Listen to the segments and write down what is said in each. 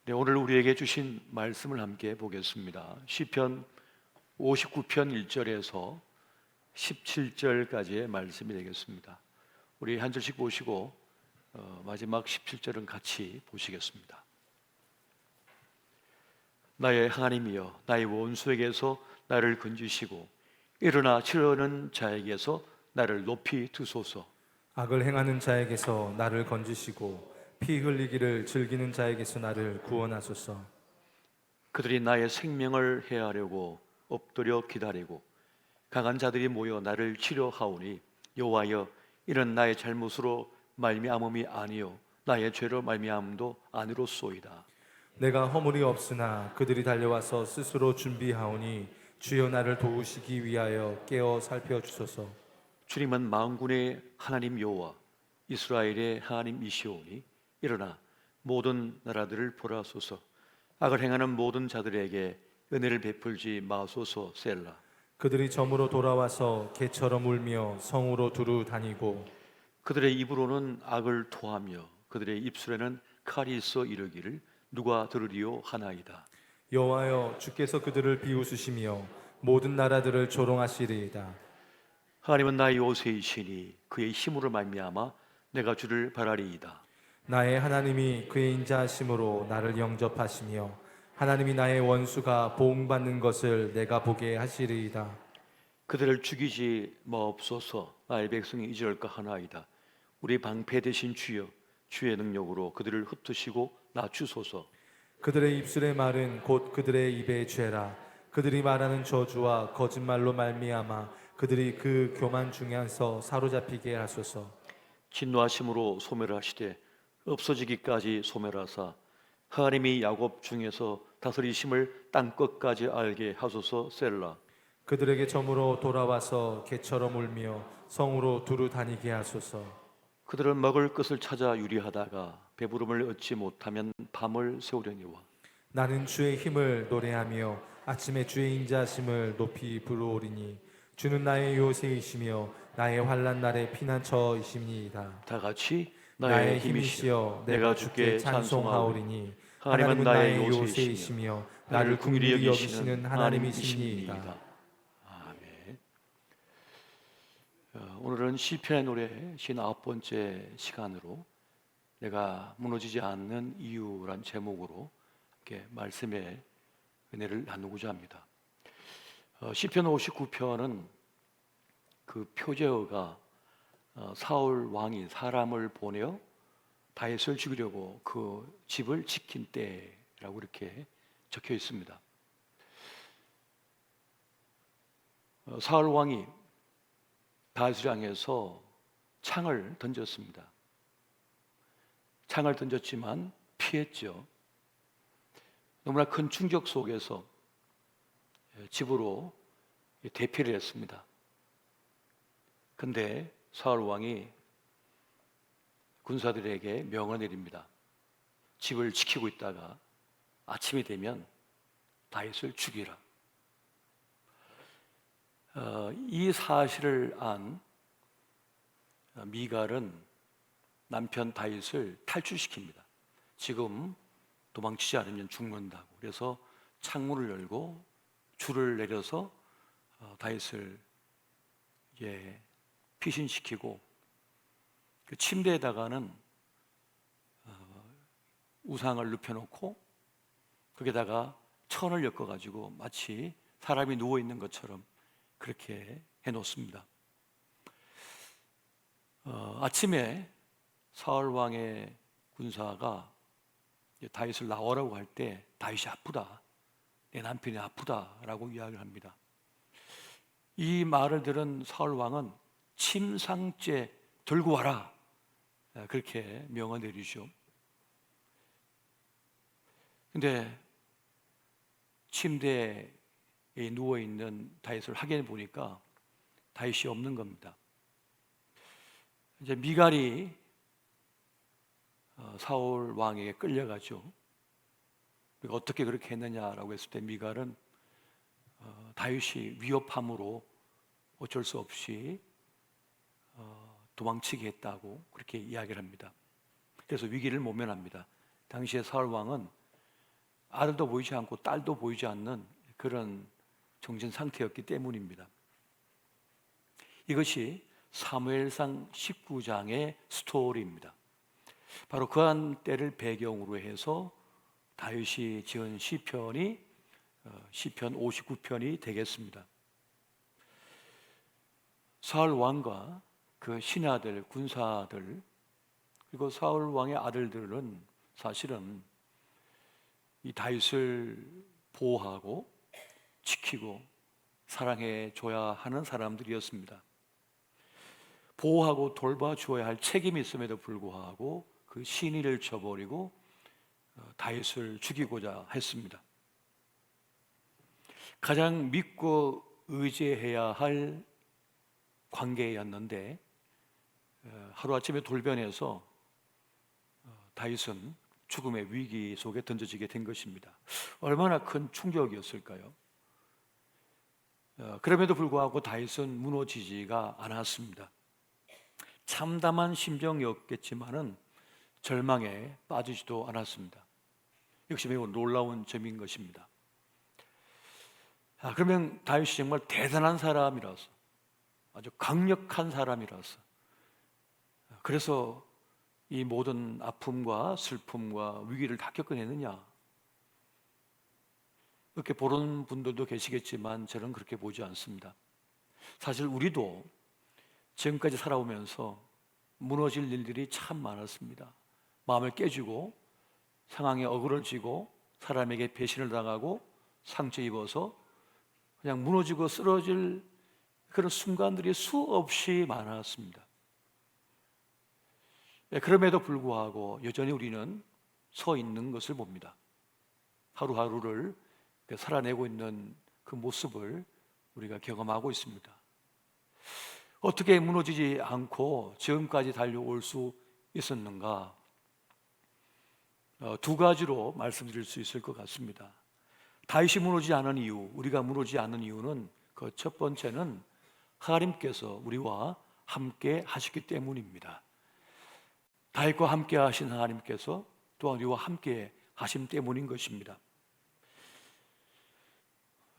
네, 오늘 우리에게 주신 말씀을 함께 보겠습니다. 시편 59편 1절에서 17절까지의 말씀이 되겠습니다. 우리 한 절씩 보시고 마지막 17절은 같이 보시겠습니다. 나의 하나님이여, 나의 원수에게서 나를 건지시고 일어나 치려는 자에게서 나를 높이 두소서. 악을 행하는 자에게서 나를 건지시고 피 흘리기를 즐기는 자에게서 나를 구원하소서. 그들이 나의 생명을 해하려고 엎드려 기다리고 강한 자들이 모여 나를 치려하오니 여호와여, 이는 나의 잘못으로 말미암음이 아니요 나의 죄로 말미암음도 아니로소이다. 내가 허물이 없으나 그들이 달려와서 스스로 준비하오니 주여 나를 도우시기 위하여 깨어 살펴주소서. 주님은 만군의 하나님 여호와 이스라엘의 하나님이시오니 일어나 모든 나라들을 보라소서. 악을 행하는 모든 자들에게 은혜를 베풀지 마소서. 셀라. 그들이 점으로 돌아와서 개처럼 울며 성으로 두루 다니고 그들의 입으로는 악을 토하며 그들의 입술에는 칼이 있어 이르기를 누가 들으리요 하나이다. 여호와여, 주께서 그들을 비웃으시며 모든 나라들을 조롱하시리이다. 하나님은 나의 요새이시니 그의 힘으로 말미암아 내가 주를 바라리이다. 나의 하나님이 그의 인자하심으로 나를 영접하시며 하나님이 나의 원수가 보응받는 것을 내가 보게 하시리이다. 그들을 죽이지 마옵소서. 나의 백성이 잊을까 하나이다. 우리 방패 되신 주여, 주의 능력으로 그들을 흩으시고 낮추소서. 그들의 입술의 말은 곧 그들의 입의 죄라. 그들이 말하는 저주와 거짓말로 말미암아 그들이 그 교만 중에서 사로잡히게 하소서. 진노하심으로 소멸하시되 없어지기까지 소멸하사 하나님이 야곱 중에서 다스리심을 땅 끝까지 알게 하소서. 셀라. 그들에게 점으로 돌아와서 개처럼 울며 성으로 두루 다니게 하소서. 그들은 먹을 것을 찾아 유리하다가 배부름을 얻지 못하면 밤을 새우려니와 나는 주의 힘을 노래하며 아침에 주의 인자하심을 높이 부르오리니 주는 나의 요새이시며 나의 환난 날의 피난처이심이이다. 다 같이 나의 힘이시여 내가 주께 찬송하오리니 하나님은 나의 요새이시며 나를 긍휼히 여기시는 하나님이시니이다. 아멘. 오늘은 시편의 노래 59번째 시간으로 내가 무너지지 않는 이유란 제목으로 함께 말씀의 은혜를 나누고자 합니다. 시편 59편은 그 표제어가 사울 왕이 사람을 보내어 다윗을 죽이려고 그 집을 지킨 때라고 이렇게 적혀 있습니다. 사울 왕이 다윗을 향해서 창을 던졌습니다. 창을 던졌지만 피했죠. 너무나 큰 충격 속에서 집으로 대피를 했습니다. 근데 사울 왕이 군사들에게 명을 내립니다. 집을 지키고 있다가 아침이 되면 다윗을 죽이라. 이 사실을 안 미갈은 남편 다윗을 탈출시킵니다. 지금 도망치지 않으면 죽는다고. 그래서 창문을 열고 줄을 내려서 다윗을 피신시키고 그 침대에다가는 우상을 눕혀놓고 거기다가 천을 엮어가지고 마치 사람이 누워있는 것처럼 그렇게 해놓습니다. 아침에 사울 왕의 군사가 다윗을 나오라고 할 때 다윗이 아프다, 내 남편이 아프다라고 이야기를 합니다. 이 말을 들은 사울 왕은 침상째 들고 와라, 그렇게 명을 내리죠. 근데 침대에 누워있는 다윗을 확인해 보니까 다윗이 없는 겁니다. 이제 미갈이 사울 왕에게 끌려가죠. 어떻게 그렇게 했느냐라고 했을 때 미갈은 다윗이 위협함으로 어쩔 수 없이 도망치게 했다고 그렇게 이야기를 합니다. 그래서 위기를 모면합니다. 당시에 사울 왕은 아들도 보이지 않고 딸도 보이지 않는 그런 정신 상태였기 때문입니다. 이것이 사무엘상 19장의 스토리입니다. 바로 그한 때를 배경으로 해서 다윗이 지은 시편이 시편 59편이 되겠습니다. 사울 왕과 그 신하들, 군사들, 그리고 사울 왕의 아들들은 사실은 이 다윗을 보호하고 지키고 사랑해 줘야 하는 사람들이었습니다. 보호하고 돌봐줘야 할 책임이 있음에도 불구하고 그 신의를 저버리고 다윗을 죽이고자 했습니다. 가장 믿고 의지해야 할 관계였는데 하루아침에 돌변해서 다윗은 죽음의 위기 속에 던져지게 된 것입니다. 얼마나 큰 충격이었을까요? 그럼에도 불구하고 다윗은 무너지지가 않았습니다. 참담한 심정이었겠지만은 절망에 빠지지도 않았습니다. 역시 매우 놀라운 점인 것입니다. 그러면 다윗이 정말 대단한 사람이라서, 아주 강력한 사람이라서, 그래서 이 모든 아픔과 슬픔과 위기를 다 겪어내느냐, 그렇게 보는 분들도 계시겠지만 저는 그렇게 보지 않습니다. 사실 우리도 지금까지 살아오면서 무너질 일들이 참 많았습니다. 마음을 깨지고 상황에 어그러지고 사람에게 배신을 당하고 상처 입어서 그냥 무너지고 쓰러질 그런 순간들이 수없이 많았습니다. 그럼에도 불구하고 여전히 우리는 서 있는 것을 봅니다. 하루하루를 살아내고 있는 그 모습을 우리가 경험하고 있습니다. 어떻게 무너지지 않고 지금까지 달려올 수 있었는가? 두 가지로 말씀드릴 수 있을 것 같습니다. 다윗이 무너지지 않은 이유, 우리가 무너지지 않는 이유는 그 첫 번째는 하나님께서 우리와 함께 하셨기 때문입니다. 다윗과 함께 하신 하나님께서 또한 우리와 함께 하심 때문인 것입니다.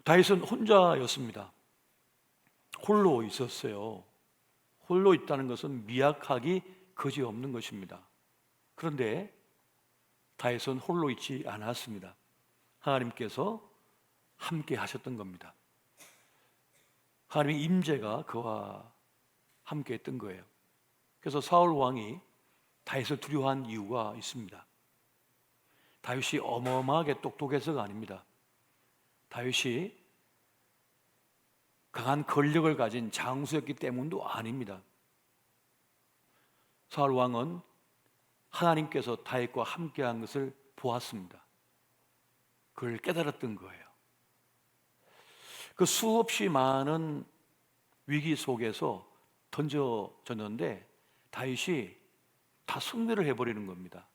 다윗은 혼자였습니다. 홀로 있었어요. 홀로 있다는 것은 미약하기 그지없는 것입니다. 그런데 다윗은 홀로 있지 않았습니다. 하나님께서 함께 하셨던 겁니다. 하나님의 임재가 그와 함께 했던 거예요. 그래서 사울 왕이 다윗을 두려워한 이유가 있습니다. 다윗이 어마어마하게 똑똑해서가 아닙니다. 다윗이 강한 권력을 가진 장수였기 때문도 아닙니다. 사울 왕은 하나님께서 다윗과 함께한 것을 보았습니다. 그걸 깨달았던 거예요. 그 수없이 많은 위기 속에서 던져졌는데 다윗이 다 승리를 해버리는 겁니다.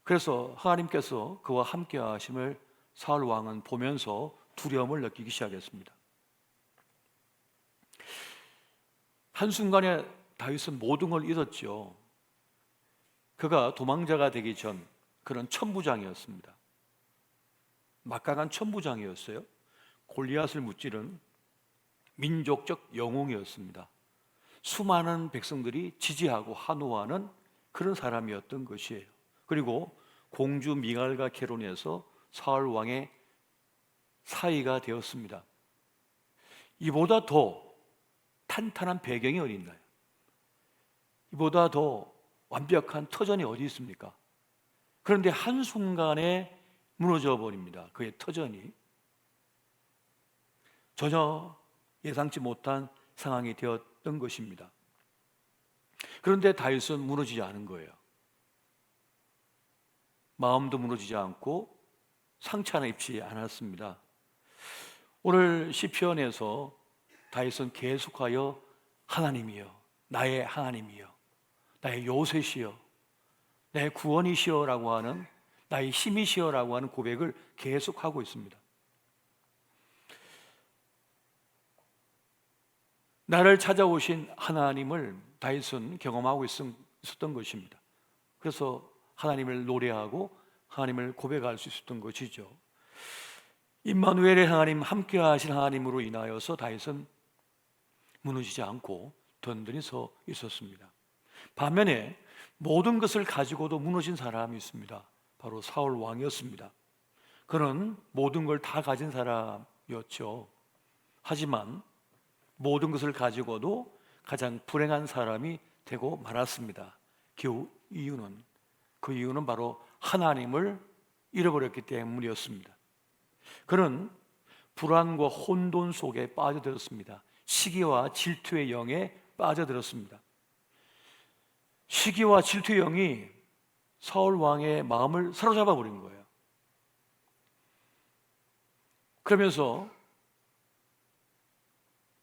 그래서 하나님께서 그와 함께 하심을 사울 왕은 보면서 두려움을 느끼기 시작했습니다. 한순간에 다윗은 모든 걸 잃었죠. 그가 도망자가 되기 전 그런 천부장이었습니다. 막강한 천부장이었어요. 골리앗을 무찌른 민족적 영웅이었습니다. 수많은 백성들이 지지하고 환호하는 그런 사람이었던 것이에요. 그리고 공주 미갈과 결혼해서 사울 왕의 사위가 되었습니다. 이보다 더 탄탄한 배경이 어디 있나요? 이보다 더 완벽한 터전이 어디 있습니까? 그런데 한순간에 무너져 버립니다. 그의 터전이 전혀 예상치 못한 상황이 되었던 것입니다. 그런데 다윗은 무너지지 않은 거예요. 마음도 무너지지 않고 상처 하나 입지 않았습니다. 오늘 시편에서 다윗은 계속하여 하나님이여, 나의 하나님이여, 나의 요새시여, 나의 구원이시여라고 하는, 나의 힘이시여라고 하는 고백을 계속하고 있습니다. 나를 찾아오신 하나님을 다윗은 경험하고 있었던 것입니다. 그래서 하나님을 노래하고 하나님을 고백할 수 있었던 것이죠. 임마누엘의 하나님, 함께 하신 하나님으로 인하여서 다윗은 무너지지 않고 든든히 서 있었습니다. 반면에 모든 것을 가지고도 무너진 사람이 있습니다. 바로 사울 왕이었습니다. 그는 모든 걸 다 가진 사람이었죠. 하지만 모든 것을 가지고도 가장 불행한 사람이 되고 말았습니다. 그 이유는 바로 하나님을 잃어버렸기 때문이었습니다. 그는 불안과 혼돈 속에 빠져들었습니다. 시기와 질투의 영에 빠져들었습니다. 시기와 질투의 영이 사울 왕의 마음을 사로잡아 버린 거예요. 그러면서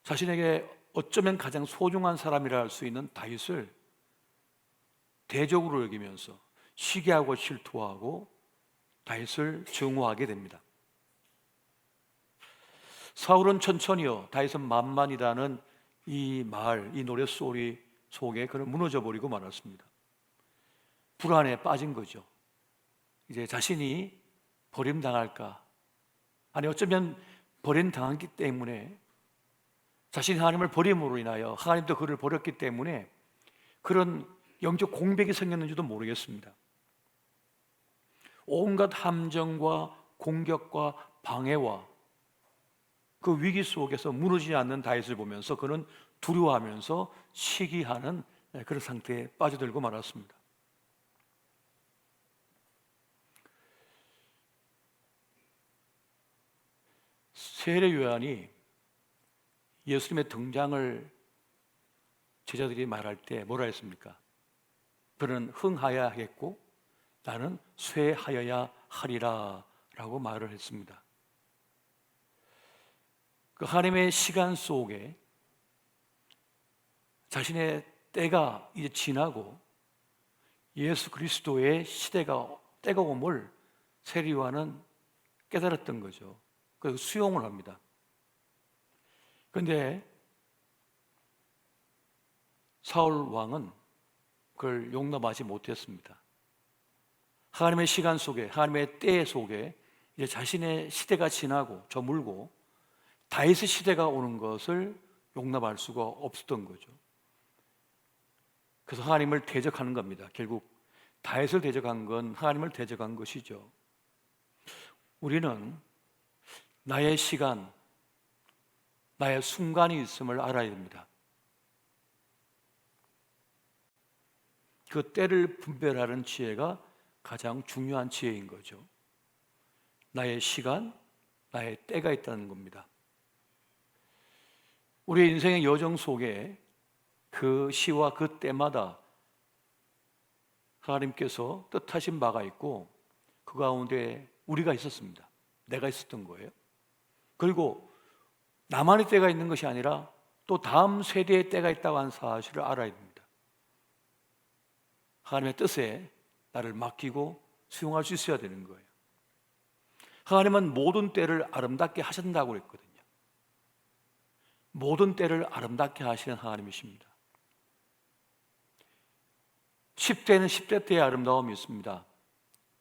자신에게 어쩌면 가장 소중한 사람이라 할 수 있는 다윗을 대적으로 여기면서 시기하고 질투하고 다윗을 증오하게 됩니다. 사울은 천천히요, 다윗은 만만이라는 이 노랫소리 속에 그는 무너져 버리고 말았습니다. 불안에 빠진 거죠. 이제 자신이 버림당할까, 아니 어쩌면 버림당했기 때문에, 자신이 하나님을 버림으로 인하여 하나님도 그를 버렸기 때문에 그런 영적 공백이 생겼는지도 모르겠습니다. 온갖 함정과 공격과 방해와 그 위기 속에서 무너지지 않는 다윗을 보면서 그는 두려워하면서 시기하는 그런 상태에 빠져들고 말았습니다. 세례 요한이 예수님의 등장을 제자들이 말할 때 뭐라 했습니까? 그는 흥하여야 하겠고 나는 쇠하여야 하리라 라고 말을 했습니다. 그 하나님의 시간 속에 자신의 때가 이제 지나고 예수 그리스도의 때가 옴을 세례 요한은 깨달았던 거죠. 그래서 수용을 합니다. 그런데 사울 왕은 그걸 용납하지 못했습니다. 하나님의 시간 속에, 하나님의 때 속에 이제 자신의 시대가 지나고 저물고 다윗의 시대가 오는 것을 용납할 수가 없었던 거죠. 그래서 하나님을 대적하는 겁니다. 결국 다윗을 대적한 건 하나님을 대적한 것이죠. 우리는 나의 시간, 나의 순간이 있음을 알아야 됩니다. 그 때를 분별하는 지혜가 가장 중요한 지혜인 거죠. 나의 시간, 나의 때가 있다는 겁니다. 우리의 인생의 여정 속에 그 시와 그 때마다 하나님께서 뜻하신 바가 있고 그 가운데 우리가 있었습니다. 내가 있었던 거예요. 그리고 나만의 때가 있는 것이 아니라 또 다음 세대의 때가 있다고 하는 사실을 알아야 됩니다. 하나님의 뜻에 나를 맡기고 수용할 수 있어야 되는 거예요. 하나님은 모든 때를 아름답게 하신다고 그랬거든요. 모든 때를 아름답게 하시는 하나님이십니다. 10대는 10대 때의 아름다움이 있습니다.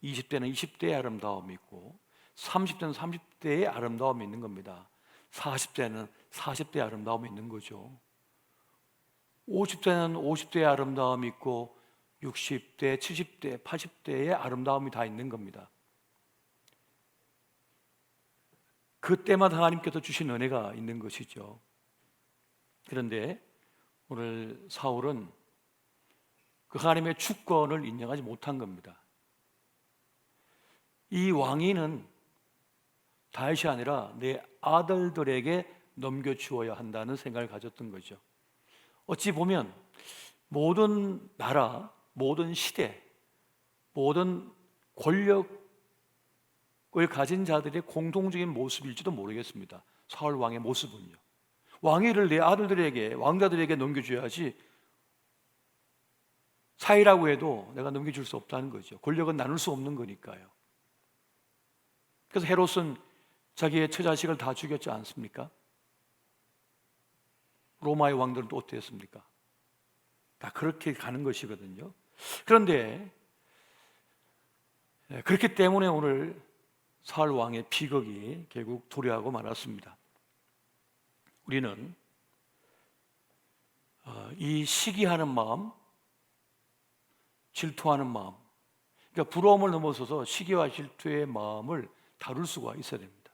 20대는 20대의 아름다움이 있고 30대는 30대의 아름다움이 있는 겁니다. 40대는 40대의 아름다움이 있는 거죠. 50대는 50대의 아름다움이 있고 60대, 70대, 80대의 아름다움이 다 있는 겁니다. 그때마다 하나님께서 주신 은혜가 있는 것이죠. 그런데 오늘 사울은 그 하나님의 주권을 인정하지 못한 겁니다. 이 왕위는 다윗이 아니라 내 아들들에게 넘겨주어야 한다는 생각을 가졌던 거죠. 어찌 보면 모든 나라, 모든 시대, 모든 권력을 가진 자들의 공통적인 모습일지도 모르겠습니다. 사울 왕의 모습은요. 왕위를 내 아들들에게, 왕자들에게 넘겨줘야지 사이라고 해도 내가 넘겨줄 수 없다는 거죠. 권력은 나눌 수 없는 거니까요. 그래서 헤롯은 자기의 처자식을 다 죽였지 않습니까? 로마의 왕들은 또 어땠습니까? 다 그렇게 가는 것이거든요. 그런데 그렇기 때문에 오늘 사울 왕의 비극이 결국 도래하고 말았습니다. 우리는 이 시기하는 마음, 질투하는 마음, 그러니까 부러움을 넘어서서 시기와 질투의 마음을 다룰 수가 있어야 됩니다.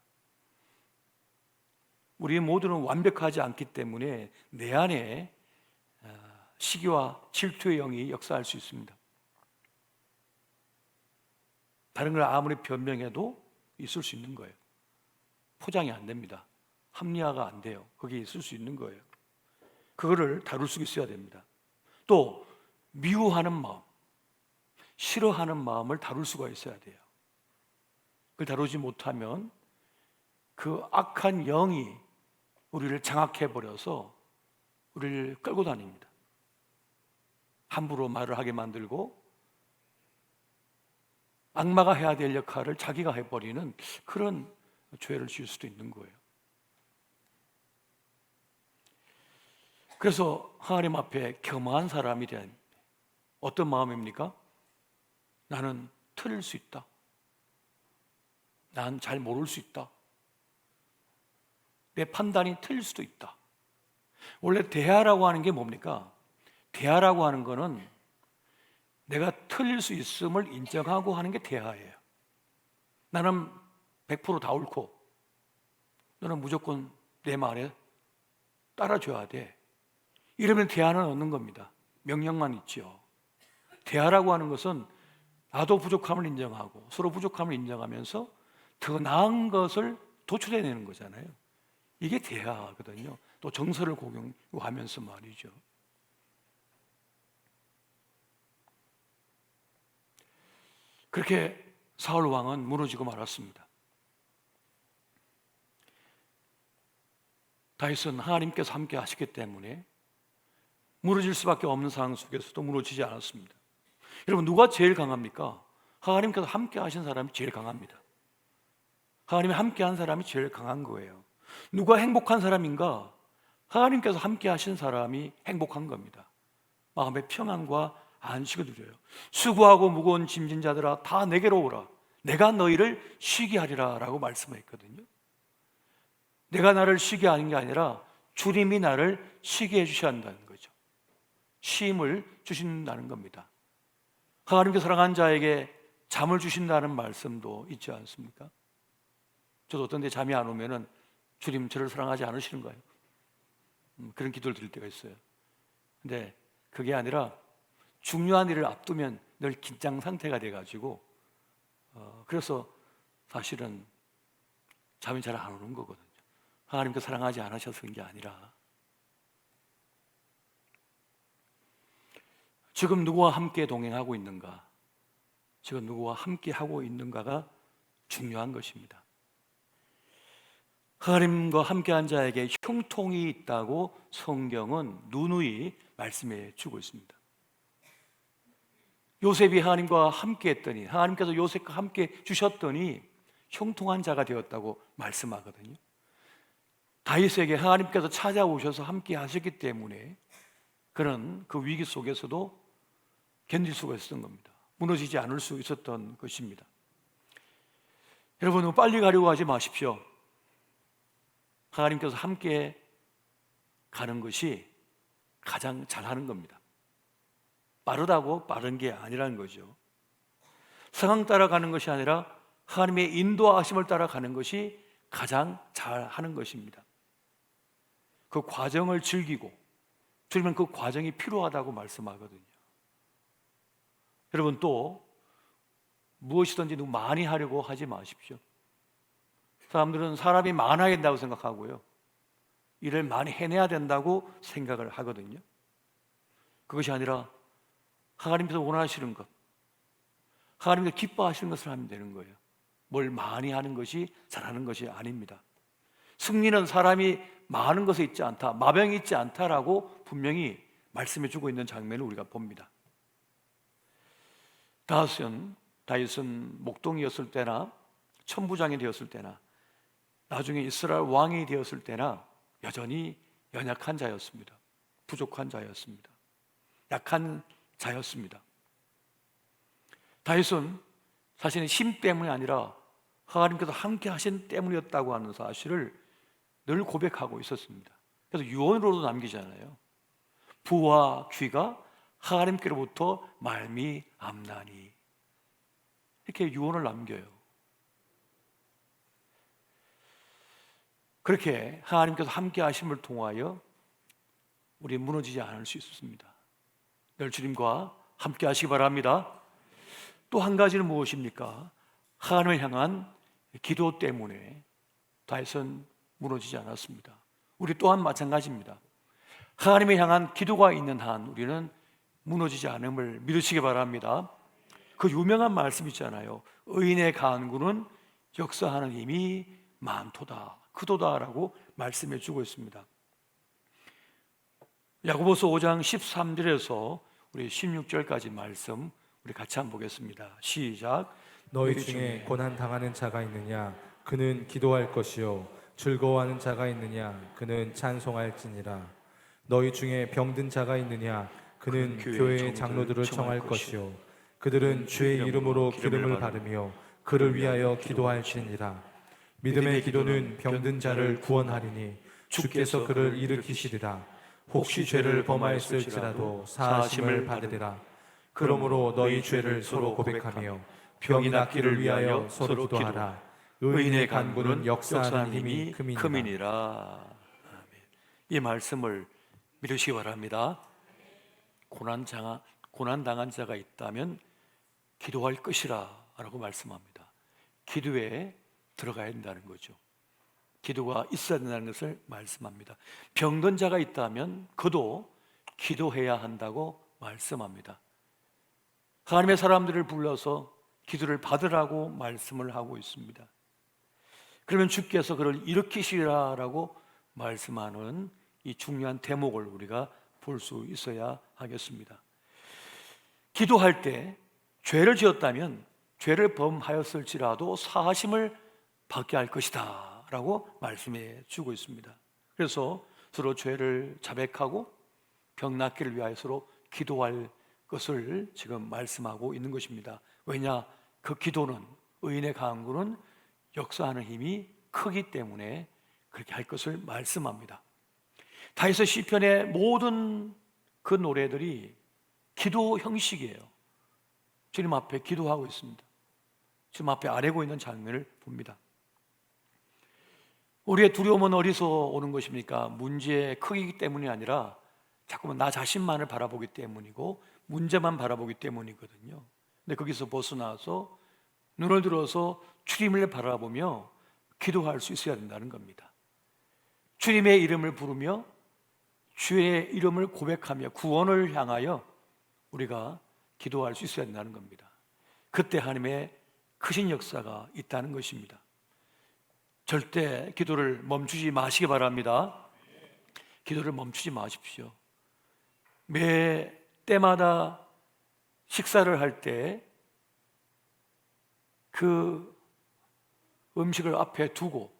우리 모두는 완벽하지 않기 때문에 내 안에 시기와 질투의 영이 역사할 수 있습니다. 다른 걸 아무리 변명해도 있을 수 있는 거예요. 포장이 안 됩니다. 합리화가 안 돼요. 거기에 있을 수 있는 거예요. 그거를 다룰 수 있어야 됩니다. 또 미워하는 마음, 싫어하는 마음을 다룰 수가 있어야 돼요. 그걸 다루지 못하면 그 악한 영이 우리를 장악해버려서 우리를 끌고 다닙니다. 함부로 말을 하게 만들고 악마가 해야 될 역할을 자기가 해버리는 그런 죄를 지을 수도 있는 거예요. 그래서 하나님 앞에 겸허한 사람이 된 어떤 마음입니까? 나는 틀릴 수 있다. 난 잘 모를 수 있다. 내 판단이 틀릴 수도 있다. 원래 대화라고 하는 게 뭡니까? 대화라고 하는 거는 내가 틀릴 수 있음을 인정하고 하는 게 대화예요. 나는 100%다 옳고 너는 무조건 내 말에 따라줘야 돼. 이러면 대화는 없는 겁니다. 명령만 있죠. 대화라고 하는 것은 나도 부족함을 인정하고 서로 부족함을 인정하면서 더 나은 것을 도출해내는 거잖아요. 이게 대화거든요. 또 정서를 공유하면서 말이죠. 그렇게 사울 왕은 무너지고 말았습니다. 다윗은 하나님께서 함께 하시기 때문에 무너질 수밖에 없는 상황 속에서도 무너지지 않았습니다. 여러분, 누가 제일 강합니까? 하나님께서 함께 하신 사람이 제일 강합니다. 하나님이 함께 한 사람이 제일 강한 거예요. 누가 행복한 사람인가? 하나님께서 함께 하신 사람이 행복한 겁니다. 마음의 평안과 안식을 누려요. 수고하고 무거운 짐진 자들아 다 내게로 오라. 내가 너희를 쉬게 하리라 라고 말씀했거든요. 내가 나를 쉬게 하는 게 아니라 주님이 나를 쉬게 해주셔야 한다는 거죠. 쉼을 주신다는 겁니다. 하나님께 사랑한 자에게 잠을 주신다는 말씀도 있지 않습니까? 저도 어떤 데 잠이 안 오면은 주님 저를 사랑하지 않으시는가요? 그런 기도를 드릴 때가 있어요. 근데 그게 아니라 중요한 일을 앞두면 늘 긴장 상태가 돼가지고 그래서 사실은 잠이 잘 안 오는 거거든요. 하나님께 사랑하지 않으셔서 그런 게 아니라 지금 누구와 함께 동행하고 있는가, 지금 누구와 함께 하고 있는가가 중요한 것입니다. 하나님과 함께한 자에게 형통이 있다고 성경은 누누이 말씀해 주고 있습니다. 요셉이 하나님과 함께 했더니, 하나님께서 요셉과 함께 주셨더니 형통한 자가 되었다고 말씀하거든요. 다윗에게 하나님께서 찾아오셔서 함께 하셨기 때문에 그는 그 위기 속에서도 견딜 수가 있었던 겁니다. 무너지지 않을 수 있었던 것입니다. 여러분, 빨리 가려고 하지 마십시오. 하나님께서 함께 가는 것이 가장 잘하는 겁니다. 빠르다고 빠른 게 아니라는 거죠. 상황 따라가는 것이 아니라 하나님의 인도하심을 따라가는 것이 가장 잘하는 것입니다. 그 과정을 즐기고, 주님은 그 과정이 필요하다고 말씀하거든요. 여러분, 또 무엇이든지 너무 많이 하려고 하지 마십시오. 사람들은 사람이 많아야 된다고 생각하고요, 일을 많이 해내야 된다고 생각을 하거든요. 그것이 아니라 하나님께서 원하시는 것, 하나님께서 기뻐하시는 것을 하면 되는 거예요. 뭘 많이 하는 것이 잘하는 것이 아닙니다. 승리는 사람이 많은 것에 있지 않다, 마병이 있지 않다라고 분명히 말씀해 주고 있는 장면을 우리가 봅니다. 다윗은 목동이었을 때나 천부장이 되었을 때나 나중에 이스라엘 왕이 되었을 때나 여전히 연약한 자였습니다. 부족한 자였습니다. 약한 자였습니다. 다윗은 자신의 힘 때문이 아니라 하나님께서 함께 하신 때문이었다고 하는 사실을 늘 고백하고 있었습니다. 그래서 유언으로도 남기잖아요. 부와 귀가 하나님께로부터 말미암나니, 이렇게 유언을 남겨요. 그렇게 하나님께서 함께 하심을 통하여 우리 무너지지 않을 수 있습니다. 늘 주님과 함께 하시기 바랍니다. 또 한 가지는 무엇입니까? 하나님을 향한 기도 때문에 다윗은 무너지지 않았습니다. 우리 또한 마찬가지입니다. 하나님을 향한 기도가 있는 한 우리는 무너지지 않음을 믿으시기 바랍니다. 그 유명한 말씀 있잖아요. 의인의 간구는 역사하는 힘이 많도다, 크도다라고 말씀해 주고 있습니다. 야고보서 5장 13절에서 우리 16절까지 말씀 우리 같이 한번 보겠습니다. 시작. 너희 중에 고난 당하는 자가 있느냐? 그는 기도할 것이요. 즐거워하는 자가 있느냐? 그는 찬송할지니라. 너희 중에 병든 자가 있느냐? 그는 교회의 장로들을 청할 것이요. 그들은 주의 이름으로 기름을 바르며 그를 위하여 기도할지니라. 믿음의 기도는 병든 자를 구원하리니 주께서 그를 일으키시리라. 혹시 죄를 범하였을지라도 사하심을 받으리라. 그러므로 너희 죄를 서로 고백하며 병이 낫기를 위하여 서로 기도하라. 의인의 간구는 역사하는 힘이 크미니라. 이 말씀을 믿으시기 바랍니다. 고난 당한 자가 있다면 기도할 것이라 라고 말씀합니다. 기도에 들어가야 된다는 거죠. 기도가 있어야 된다는 것을 말씀합니다. 병든 자가 있다면 그도 기도해야 한다고 말씀합니다. 하나님의 사람들을 불러서 기도를 받으라고 말씀을 하고 있습니다. 그러면 주께서 그를 일으키시리라라고 말씀하는 이 중요한 대목을 우리가 볼 수 있어야 하겠습니다. 기도할 때 죄를 지었다면 죄를 범하였을지라도 사하심을 받게 할 것이다 라고 말씀해 주고 있습니다. 그래서 서로 죄를 자백하고 병 낫기를 위하여 서로 기도할 것을 지금 말씀하고 있는 것입니다. 왜냐? 그 기도는, 의인의 간구는 역사하는 힘이 크기 때문에 그렇게 할 것을 말씀합니다. 다윗의 시편의 모든 그 노래들이 기도 형식이에요. 주님 앞에 기도하고 있습니다. 주님 앞에 아뢰고 있는 장면을 봅니다. 우리의 두려움은 어디서 오는 것입니까? 문제의 크기이기 때문이 아니라 자꾸만 나 자신만을 바라보기 때문이고 문제만 바라보기 때문이거든요. 근데 거기서 벗어나서 눈을 들어서 주님을 바라보며 기도할 수 있어야 된다는 겁니다. 주님의 이름을 부르며 주의 이름을 고백하며 구원을 향하여 우리가 기도할 수 있어야 된다는 겁니다. 그때 하나님의 크신 역사가 있다는 것입니다. 절대 기도를 멈추지 마시기 바랍니다. 기도를 멈추지 마십시오. 매 때마다 식사를 할 때 그 음식을 앞에 두고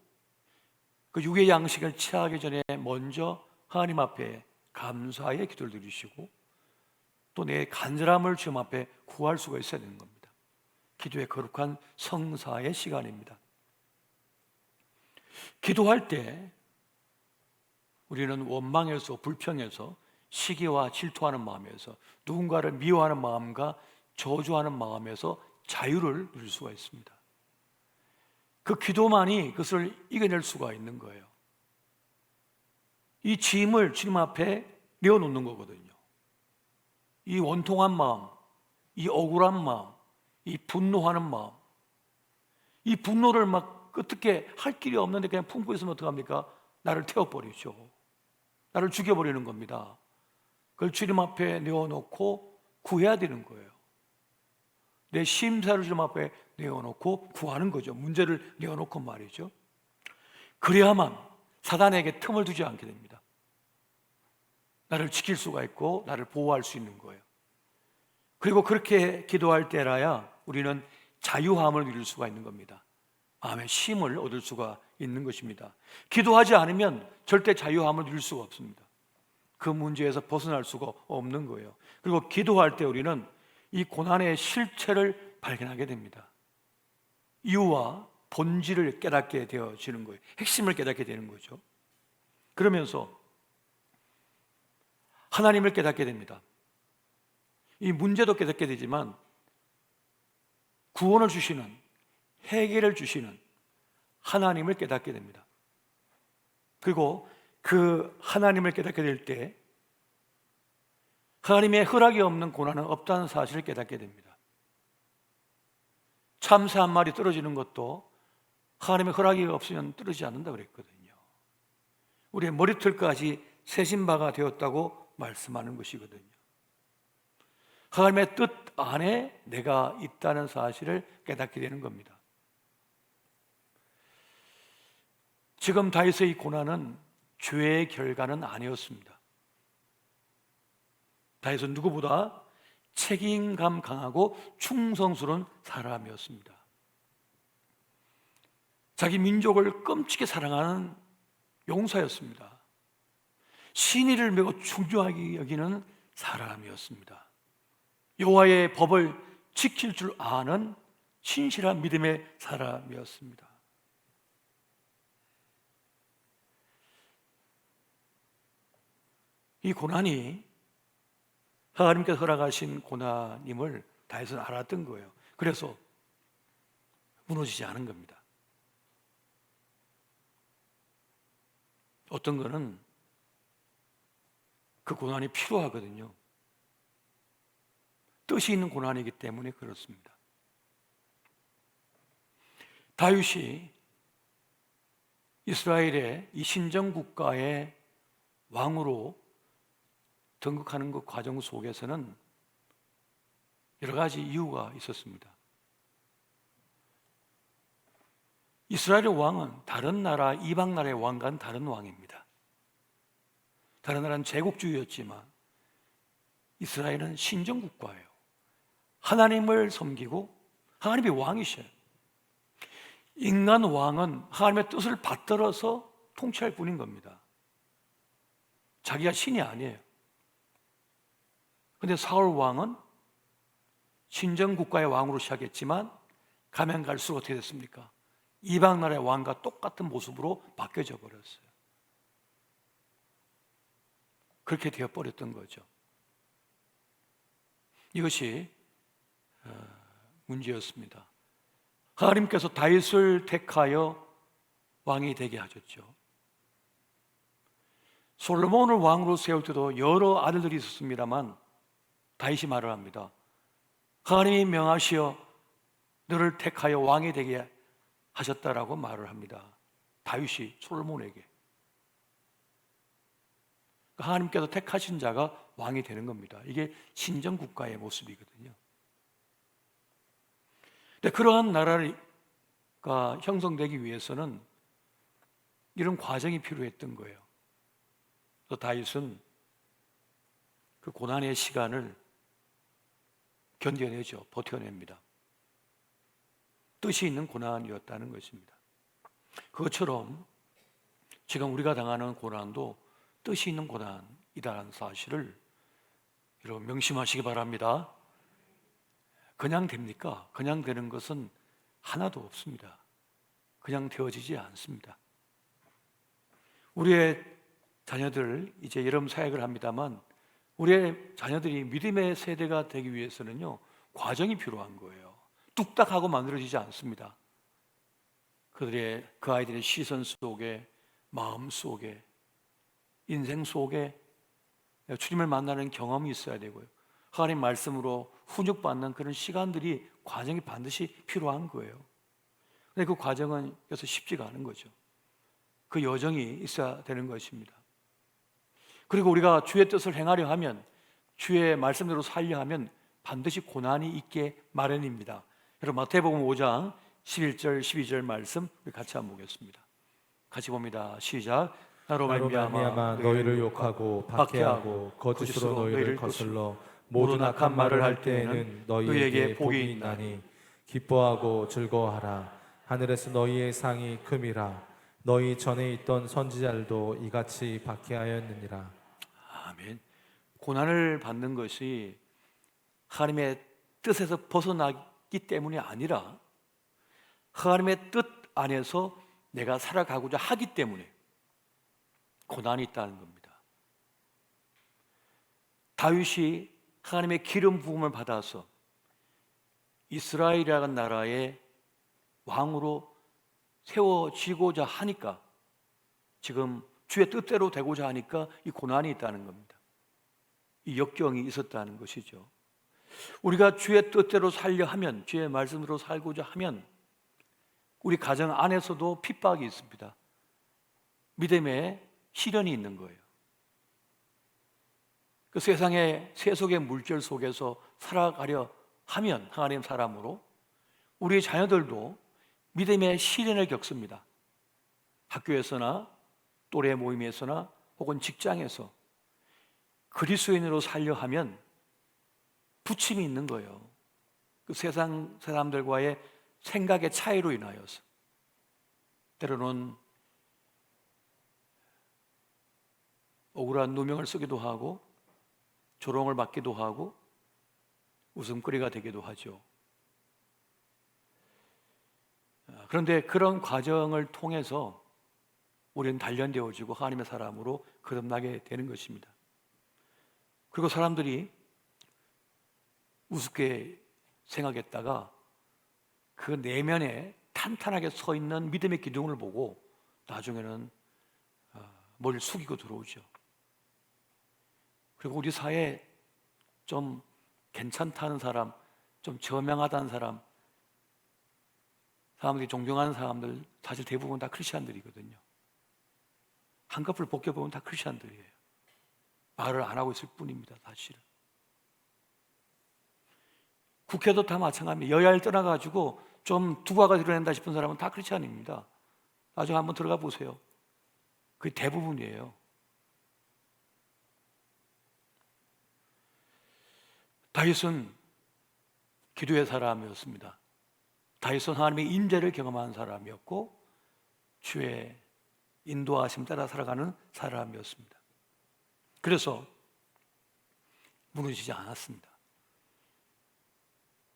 그 육의 양식을 취하기 전에 먼저 하나님 앞에 감사의 기도를 드리시고 또 내 간절함을 주님 앞에 구할 수가 있어야 되는 겁니다. 기도의 거룩한 성사의 시간입니다. 기도할 때 우리는 원망에서, 불평에서, 시기와 질투하는 마음에서, 누군가를 미워하는 마음과 저주하는 마음에서 자유를 누릴 수가 있습니다. 그 기도만이 그것을 이겨낼 수가 있는 거예요. 이 짐을 주님 앞에 내어놓는 거거든요. 이 원통한 마음, 이 억울한 마음, 이 분노하는 마음, 이 분노를 막 어떻게 할 길이 없는데 그냥 품고 있으면 어떡합니까? 나를 태워버리죠. 나를 죽여버리는 겁니다. 그걸 주님 앞에 내어놓고 구해야 되는 거예요. 내 심사를 주님 앞에 내어놓고 구하는 거죠. 문제를 내어놓고 말이죠. 그래야만 사단에게 틈을 두지 않게 됩니다. 나를 지킬 수가 있고 나를 보호할 수 있는 거예요. 그리고 그렇게 기도할 때라야 우리는 자유함을 누릴 수가 있는 겁니다. 마음의 쉼을 얻을 수가 있는 것입니다. 기도하지 않으면 절대 자유함을 누릴 수가 없습니다. 그 문제에서 벗어날 수가 없는 거예요. 그리고 기도할 때 우리는 이 고난의 실체를 발견하게 됩니다. 이유와 본질을 깨닫게 되어지는 거예요. 핵심을 깨닫게 되는 거죠. 그러면서 하나님을 깨닫게 됩니다. 이 문제도 깨닫게 되지만 구원을 주시는, 해결을 주시는 하나님을 깨닫게 됩니다. 그리고 그 하나님을 깨닫게 될 때 하나님의 허락이 없는 고난은 없다는 사실을 깨닫게 됩니다. 참새 한 마리 떨어지는 것도 하나님의 허락이 없으면 떨어지지 않는다고 그랬거든요. 우리의 머리털까지 세신 바가 되었다고 말씀하는 것이거든요. 하나님의 뜻 안에 내가 있다는 사실을 깨닫게 되는 겁니다. 지금 다윗의 고난은 죄의 결과는 아니었습니다. 다윗은 누구보다 책임감 강하고 충성스러운 사람이었습니다. 자기 민족을 끔찍히 사랑하는 용사였습니다. 신의를 매우 중요하게 여기는 사람이었습니다. 여호와의 법을 지킬 줄 아는 신실한 믿음의 사람이었습니다. 이 고난이 하나님께서 허락하신 고난임을 다윗은 알았던 거예요. 그래서 무너지지 않은 겁니다. 어떤 거는 그 고난이 필요하거든요. 뜻이 있는 고난이기 때문에 그렇습니다. 다윗이 이스라엘의 이 신정국가의 왕으로 등극하는 그 과정 속에서는 여러 가지 이유가 있었습니다. 이스라엘의 왕은 다른 나라, 이방 나라의 왕과는 다른 왕입니다. 다른 나라는 제국주의였지만 이스라엘은 신정국가예요. 하나님을 섬기고 하나님이 왕이셔요. 인간 왕은 하나님의 뜻을 받들어서 통치할 뿐인 겁니다. 자기가 신이 아니에요. 그런데 사울 왕은 신정국가의 왕으로 시작했지만 가면 갈수록 어떻게 됐습니까? 이방 나라의 왕과 똑같은 모습으로 바뀌어져 버렸어요. 그렇게 되어버렸던 거죠. 이것이 문제였습니다. 하나님께서 다윗을 택하여 왕이 되게 하셨죠. 솔로몬을 왕으로 세울 때도 여러 아들들이 있었습니다만 다윗이 말을 합니다. 하나님이 명하시어 너를 택하여 왕이 되게 하셨다라고 말을 합니다. 다윗이 솔로몬에게. 하나님께서 택하신 자가 왕이 되는 겁니다. 이게 신정국가의 모습이거든요. 근데 그러한 나라가 형성되기 위해서는 이런 과정이 필요했던 거예요. 그래서 다윗은 그 고난의 시간을 견뎌내죠. 버텨냅니다. 뜻이 있는 고난이었다는 것입니다. 그것처럼 지금 우리가 당하는 고난도 뜻이 있는 고난이라는 사실을 여러분 명심하시기 바랍니다. 그냥 됩니까? 그냥 되는 것은 하나도 없습니다. 그냥 되어지지 않습니다. 우리의 자녀들 이제 여름 사역을 합니다만 우리의 자녀들이 믿음의 세대가 되기 위해서는요 과정이 필요한 거예요. 뚝딱하고 만들어지지 않습니다. 그 아이들의 시선 속에, 마음 속에, 인생 속에 주님을 만나는 경험이 있어야 되고요. 하나님 말씀으로 훈육받는 그런 시간들이 과정이 반드시 필요한 거예요. 근데 그 과정은 그래서 쉽지가 않은 거죠. 그 여정이 있어야 되는 것입니다. 그리고 우리가 주의 뜻을 행하려 하면, 주의 말씀대로 살려 하면 반드시 고난이 있게 마련입니다. 여러분 마태복음 5장 11절 12절 말씀 우리 같이 한번 보겠습니다. 같이 봅니다. 시작. 나로 말미암아 너희를 욕하고 박해하고 거짓으로 너희를 거슬러 모든 악한 말을 할 때에는 너희에게 복이 있나니 기뻐하고 즐거워하라. 하늘에서 너희의 상이 큼이라. 너희 전에 있던 선지자들도 이같이 박해하였느니라. 아멘. 고난을 받는 것이 하나님의 뜻에서 벗어나기 때문이 아니라 하나님의 뜻 안에서 내가 살아가고자 하기 때문에 고난이 있다는 겁니다. 다윗이 하나님의 기름 부음을 받아서 이스라엘이라는 나라의 왕으로 세워지고자 하니까, 지금 주의 뜻대로 되고자 하니까 이 고난이 있다는 겁니다. 이 역경이 있었다는 것이죠. 우리가 주의 뜻대로 살려 하면, 주의 말씀으로 살고자 하면 우리 가정 안에서도 핍박이 있습니다. 믿음의 시련이 있는 거예요. 그 세상의 세속의 물질 속에서 살아가려 하면 하나님 사람으로 우리 자녀들도 믿음의 시련을 겪습니다. 학교에서나 또래 모임에서나 혹은 직장에서 그리스도인으로 살려 하면 부침이 있는 거예요. 그 세상 사람들과의 생각의 차이로 인하여서 때로는 억울한 누명을 쓰기도 하고 조롱을 받기도 하고 웃음거리가 되기도 하죠. 그런데 그런 과정을 통해서 우리는 단련되어지고 하나님의 사람으로 거듭나게 되는 것입니다. 그리고 사람들이 우습게 생각했다가 그 내면에 탄탄하게 서 있는 믿음의 기둥을 보고 나중에는 머리를 숙이고 들어오죠. 그리고 우리 사회에 좀 괜찮다는 사람, 좀 저명하다는 사람, 사람들이 존경하는 사람들, 사실 대부분 다 크리스찬들이거든요. 한꺼풀 벗겨보면 다 크리스찬들이에요. 말을 안 하고 있을 뿐입니다, 사실은. 국회도 다 마찬가지입니다. 여야를 떠나가지고 좀 두과가 드러낸다 싶은 사람은 다 크리스찬입니다. 나중에 한번 들어가 보세요. 그게 대부분이에요. 다윗은 기도의 사람이었습니다. 다윗은 하나님의 인재를 경험한 사람이었고 주의 인도하심 따라 살아가는 사람이었습니다. 그래서 무너지지 않았습니다.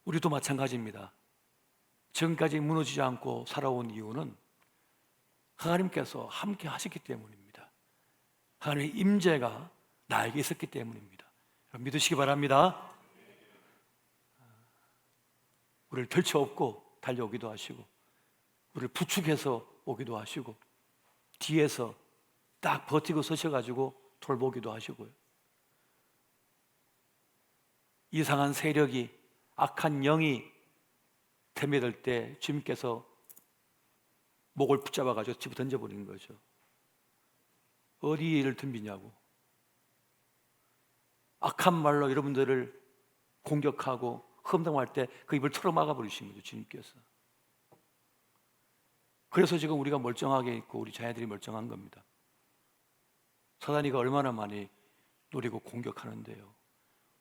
우리도 마찬가지입니다. 지금까지 무너지지 않고 살아온 이유는 하나님께서 함께 하셨기 때문입니다. 하나님의 임재가 나에게 있었기 때문입니다. 믿으시기 바랍니다. 우리를 덜쳐업고 달려오기도 하시고 우리를 부축해서 오기도 하시고 뒤에서 딱 버티고 서셔가지고 돌보기도 하시고요. 이상한 세력이, 악한 영이 덤벼들 때 주님께서 목을 붙잡아가지고 집어 던져버리는 거죠. 어디에 이를 덤비냐고. 악한 말로 여러분들을 공격하고 험담할 때 그 입을 틀어막아 버리신 거죠, 주님께서. 그래서 지금 우리가 멀쩡하게 있고 우리 자녀들이 멀쩡한 겁니다. 사단이가 얼마나 많이 노리고 공격하는데요.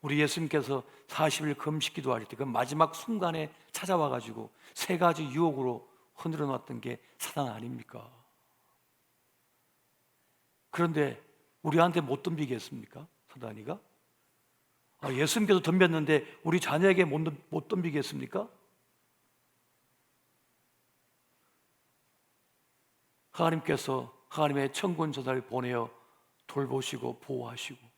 우리 예수님께서 40일 금식 기도할 때 그 마지막 순간에 찾아와가지고 세 가지 유혹으로 흔들어 놨던 게 사단 아닙니까? 그런데 우리한테 못 덤비겠습니까? 사단이가? 예수님께서 덤볐는데 우리 자녀에게 못 덤비겠습니까? 하나님께서 하나님의 천군천사를 보내어 돌보시고 보호하시고,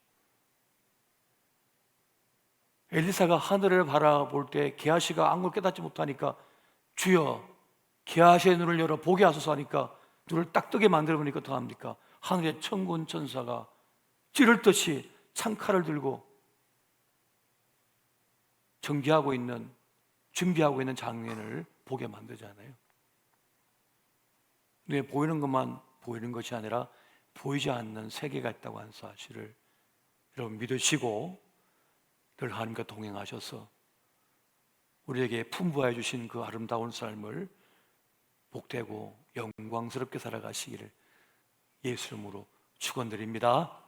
엘리사가 하늘을 바라볼 때 게하시가 아무걸 깨닫지 못하니까 주여 게하시의 눈을 열어 보게 하소서 하니까 눈을 딱 뜨게 만들어 보니까 어떡합니까? 하늘의 천군천사가 찌를 듯이 창칼을 들고 준비하고 있는 장면을 보게 만들잖아요. 눈에 보이는 것만 보이는 것이 아니라 보이지 않는 세계가 있다고 하는 사실을 여러분 믿으시고 늘 하나님과 동행하셔서 우리에게 풍부하여 주신 그 아름다운 삶을 복되고 영광스럽게 살아가시기를 예수 이름으로 축원드립니다.